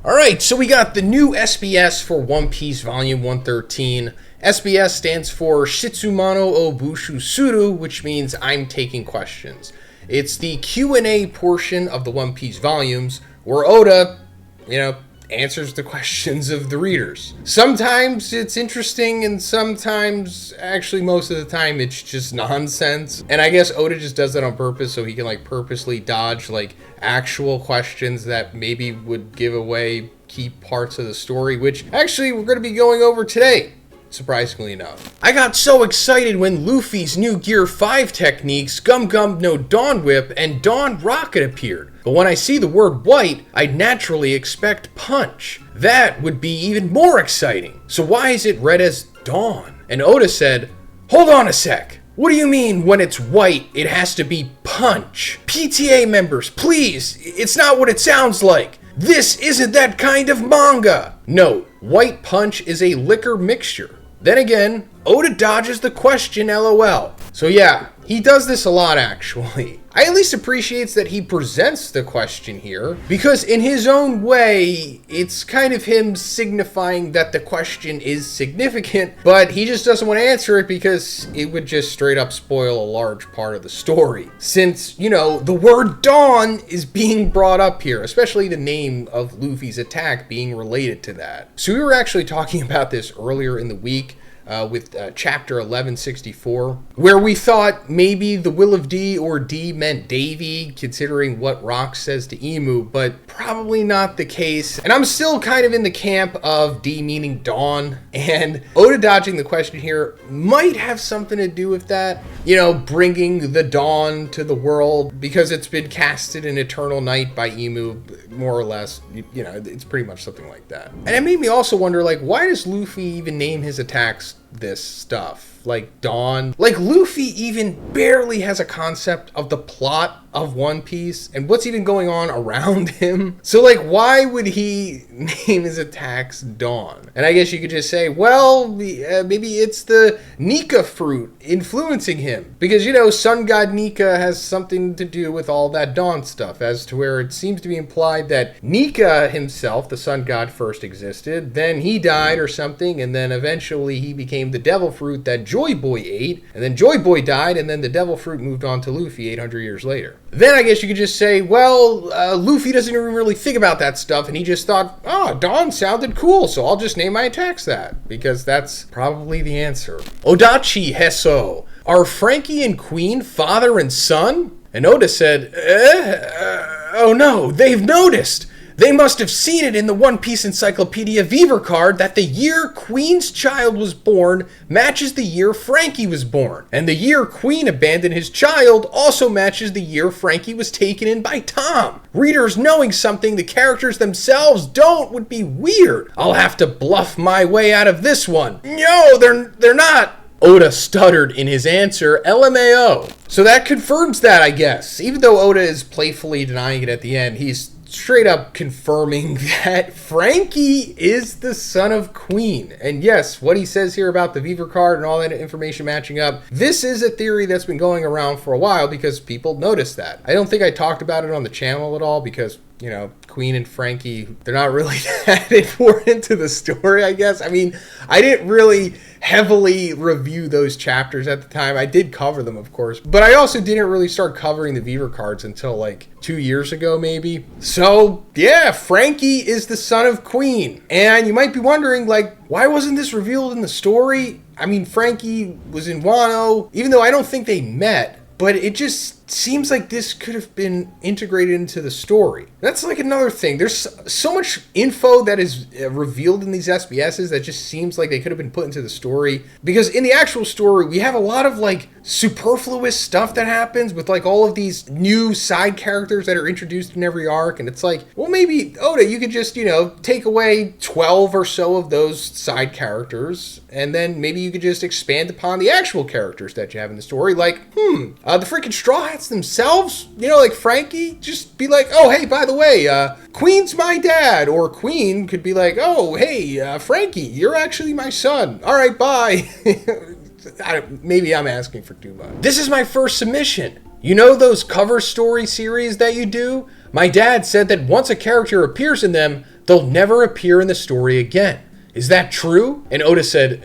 Alright, so we got the new SBS for One Piece Volume 113. SBS stands for Shitsumano o Bushu Suru, which means I'm taking questions. It's the Q&A portion of the One Piece volumes where Oda, answers the questions of the readers. Sometimes it's interesting and sometimes, actually most of the time, it's just nonsense. And I guess Oda just does that on purpose so he can purposely dodge actual questions that maybe would give away key parts of the story, which actually we're going to be going over today. Surprisingly enough. I got so excited when Luffy's new Gear 5 techniques, Gum Gum no Dawn Whip and Dawn Rocket appeared. But when I see the word white, I'd naturally expect punch. That would be even more exciting. So why is it read as Dawn? And Oda said, hold on a sec. What do you mean when it's white, it has to be punch? PTA members, please, it's not what it sounds like. This isn't that kind of manga. Note, white punch is a liquor mixture. Then again, Oda dodges the question, LOL. So yeah, he does this a lot actually. I at least appreciate that he presents the question here, because in his own way, it's kind of him signifying that the question is significant, but he just doesn't want to answer it because it would just straight up spoil a large part of the story. Since, the word Dawn is being brought up here, especially the name of Luffy's attack being related to that. So we were actually talking about this earlier in the week, with chapter 1164, where we thought maybe the will of D or D meant Davy, considering what Rock says to Emu, but probably not the case. And I'm still kind of in the camp of D meaning dawn, and Oda dodging the question here might have something to do with that, bringing the dawn to the world, because it's been casted in Eternal Night by Emu, more or less, it's pretty much something like that. And it made me also wonder, why does Luffy even name his attacks this stuff? Dawn. Luffy even barely has a concept of the plot of One Piece and what's even going on around him. So why would he name his attacks Dawn? And I guess you could just say, well, maybe it's the Nika fruit influencing him. Because, Sun God Nika has something to do with all that Dawn stuff, as to where it seems to be implied that Nika himself, the Sun God, first existed, then he died or something, and then eventually he became the devil fruit that Joy Boy ate, and then Joy Boy died, and then the devil fruit moved on to Luffy 800 years later. Then I guess you could just say, well, Luffy doesn't even really think about that stuff, and he just thought, Dawn sounded cool, so I'll just name my attacks that, because that's probably the answer. Odachi Heso, are Franky and Queen father and son? And Oda said, oh no, they've noticed. They must have seen it in the One Piece Encyclopedia Weaver card that the year Queen's child was born matches the year Franky was born. And the year Queen abandoned his child also matches the year Franky was taken in by Tom. Readers knowing something the characters themselves don't would be weird. I'll have to bluff my way out of this one. No, they're not. Oda stuttered in his answer, LMAO. So that confirms that, I guess. Even though Oda is playfully denying it at the end, he's straight up confirming that Franky is the son of Queen. And yes, what he says here about the Weaver card and all that information matching up, this is a theory that's been going around for a while because people noticed that. I don't think I talked about it on the channel at all because, Queen and Franky, they're not really that important to the story, I guess. I mean, I didn't really heavily review those chapters at the time. I did cover them, of course, but I also didn't really start covering the Weaver cards until 2 years ago, maybe. So yeah, Franky is the son of Queen. And you might be wondering, why wasn't this revealed in the story? I mean, Franky was in Wano, even though I don't think they met, but it just seems like this could have been integrated into the story. That's another thing. There's so much info that is revealed in these SBSs that just seems like they could have been put into the story. Because in the actual story, we have a lot of superfluous stuff that happens with all of these new side characters that are introduced in every arc. And it's well, maybe Oda, you could just, take away 12 or so of those side characters. And then maybe you could just expand upon the actual characters that you have in the story. The freaking Straw Hats themselves, Franky, just be oh, hey, by the way, Queen's my dad. Or Queen could be oh, hey, Franky, you're actually my son. All right, bye. Maybe I'm asking for too much. This is my first submission. Those cover story series that you do? My dad said that once a character appears in them, they'll never appear in the story again. Is that true? And Oda said,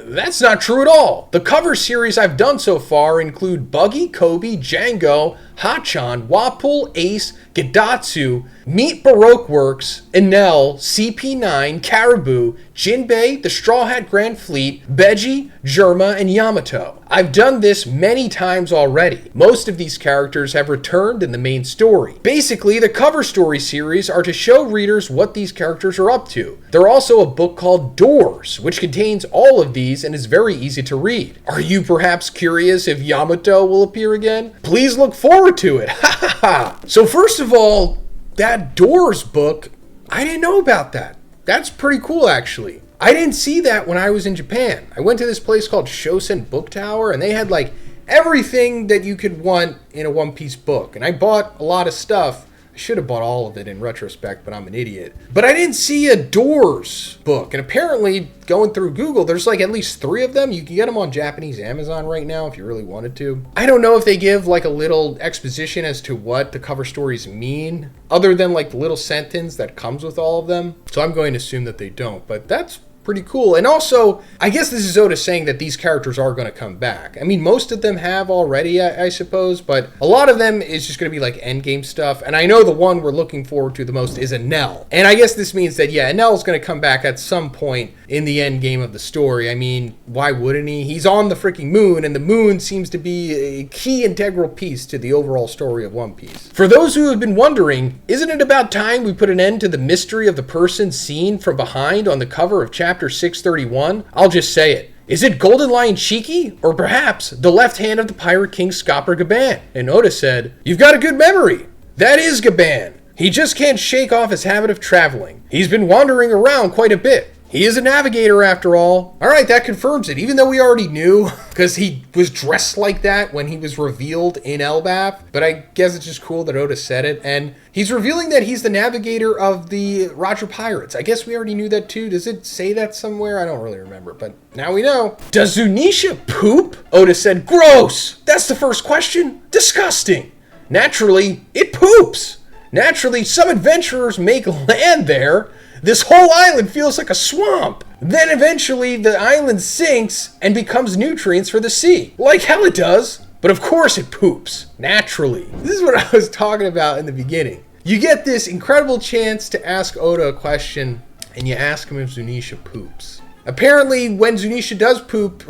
that's not true at all. The cover series I've done so far include Buggy, Kobe, Django, Hachan, Wapol, Ace, Gedatsu, Meet Baroque Works, Enel, CP9, Caribou, Jinbei, the Straw Hat Grand Fleet, Beji, Germa, and Yamato. I've done this many times already. Most of these characters have returned in the main story. Basically, the cover story series are to show readers what these characters are up to. There are also a book called Doors, which contains all of these and is very easy to read. Are you perhaps curious if Yamato will appear again? Please look forward to it. Ha ha ha. So first of all, that Doors book, I didn't know about that. That's pretty cool, actually. I didn't see that when I was in Japan. I went to this place called Shosen Book Tower, and they had like everything that you could want in a One Piece book. And I bought a lot of stuff. I should have bought all of it in retrospect, but I'm an idiot. But I didn't see a Doors book. And apparently, going through Google, there's like at least 3 of them. You can get them on Japanese Amazon right now if you really wanted to. I don't know if they give like a little exposition as to what the cover stories mean, other than like the little sentence that comes with all of them. So I'm going to assume that they don't, but that's pretty cool. And also, I guess this is Oda saying that these characters are going to come back. I mean, most of them have already, I suppose, but a lot of them is just going to be like endgame stuff. And I know the one we're looking forward to the most is Enel. And I guess this means that, yeah, Enel's going to come back at some point in the end game of the story. I mean, why wouldn't he? He's on the freaking moon, and the moon seems to be a key integral piece to the overall story of One Piece. For those who have been wondering, isn't it about time we put an end to the mystery of the person seen from behind on the cover of Chapter 631? I'll just say it. Is it Golden Lion Shiki? Or perhaps the left hand of the Pirate King Scopper Gaban? And Oda said, "You've got a good memory. That is Gaban. He just can't shake off his habit of traveling. He's been wandering around quite a bit. He is a navigator after all." Alright, that confirms it, even though we already knew, because he was dressed like that when he was revealed in Elbaf. But I guess it's just cool that Oda said it, and he's revealing that he's the navigator of the Roger Pirates. I guess we already knew that too. Does it say that somewhere? I don't really remember, but now we know. Does Zunisha poop? Oda said, "Gross! That's the first question. Disgusting. Naturally, it poops. Naturally, some adventurers make land there. This whole island feels like a swamp. Then eventually the island sinks and becomes nutrients for the sea. Like hell it does. But of course it poops. Naturally." This is what I was talking about in the beginning. You get this incredible chance to ask Oda a question, and you ask him if Zunisha poops. Apparently, when Zunisha does poop,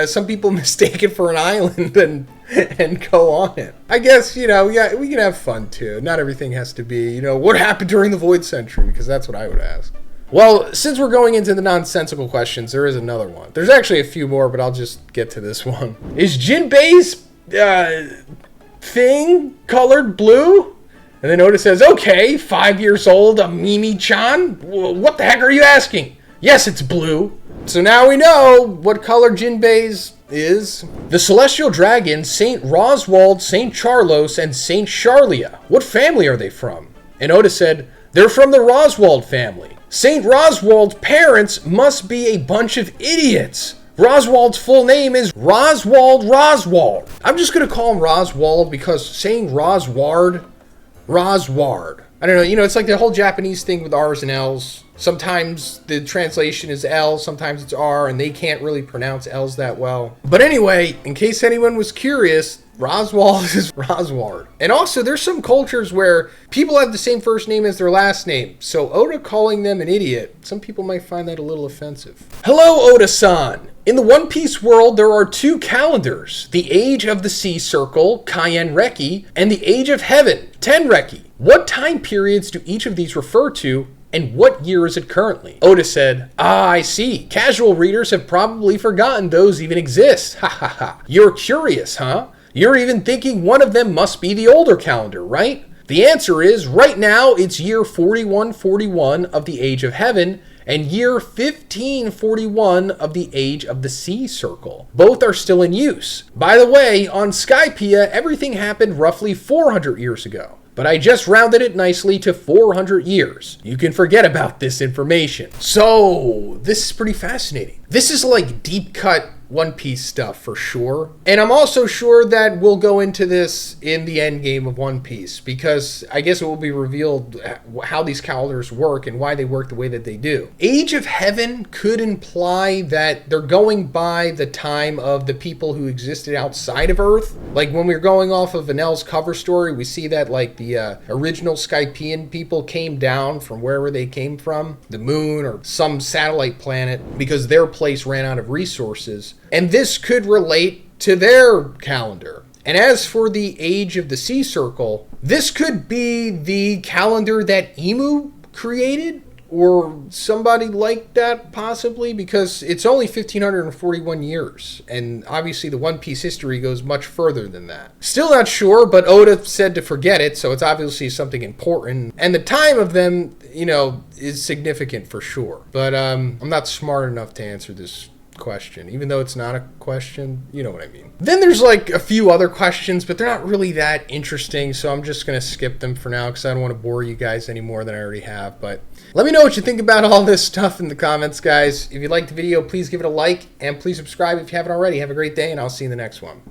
some people mistake it for an island and go on it. I guess, yeah, we can have fun too. Not everything has to be, what happened during the Void Century, because that's what I would ask. Well, since we're going into the nonsensical questions, there is another one. There's actually a few more, but I'll just get to this one. Is Jinbei's thing colored blue? And then Oda says, "Okay, 5 years old, a Mimi-chan? What the heck are you asking? Yes, it's blue." So now we know what color Jinbei's is. The Celestial Dragons, St. Roswald, St. Charlos, and St. Charlia. What family are they from? And Oda said, "They're from the Roswald family. St. Roswald's parents must be a bunch of idiots. Roswald's full name is Roswald Roswald." I'm just going to call him Roswald because saying Rosward. I don't know, it's like the whole Japanese thing with R's and L's. Sometimes the translation is L, sometimes it's R, and they can't really pronounce L's that well. But anyway, in case anyone was curious, Roswald is Rosward. And also, there's some cultures where people have the same first name as their last name. So Oda calling them an idiot, some people might find that a little offensive. Hello, Oda-san. In the One Piece world, there are 2 calendars. The Age of the Sea Circle, Kaien Reki, and the Age of Heaven, Tenreki. What time periods do each of these refer to, and what year is it currently? Oda said, I see. Casual readers have probably forgotten those even exist. Ha ha ha. You're curious, huh? You're even thinking one of them must be the older calendar, right? The answer is, right now, it's year 4141 of the Age of Heaven, and year 1541 of the Age of the Sea Circle. Both are still in use. By the way, on Skypiea, everything happened roughly 400 years ago. But I just rounded it nicely to 400 years. You can forget about this information. So, this is pretty fascinating. This is like deep cut One Piece stuff for sure. And I'm also sure that we'll go into this in the end game of One Piece, because I guess it will be revealed how these calendars work and why they work the way that they do. Age of Heaven could imply that they're going by the time of the people who existed outside of Earth. Like when we're going off of Vanel's cover story, we see that like the original Skypean people came down from wherever they came from, the moon or some satellite planet, because their place ran out of resources. And this could relate to their calendar. And as for the age of the Sea Circle, this could be the calendar that Emu created, or somebody like that possibly, because it's only 1541 years, and obviously the One Piece history goes much further than that. Still not sure, but Oda said to forget it, so it's obviously something important, and the time of them, you know, is significant for sure. But I'm not smart enough to answer this question, even though it's not a question, you know what I mean. Then there's like a few other questions, but they're not really that interesting, so I'm just gonna skip them for now because I don't want to bore you guys any more than I already have. But let me know what you think about all this stuff in the comments, guys. If you liked the video, please give it a like, and please subscribe if you haven't already. Have a great day, and I'll see you in the next one.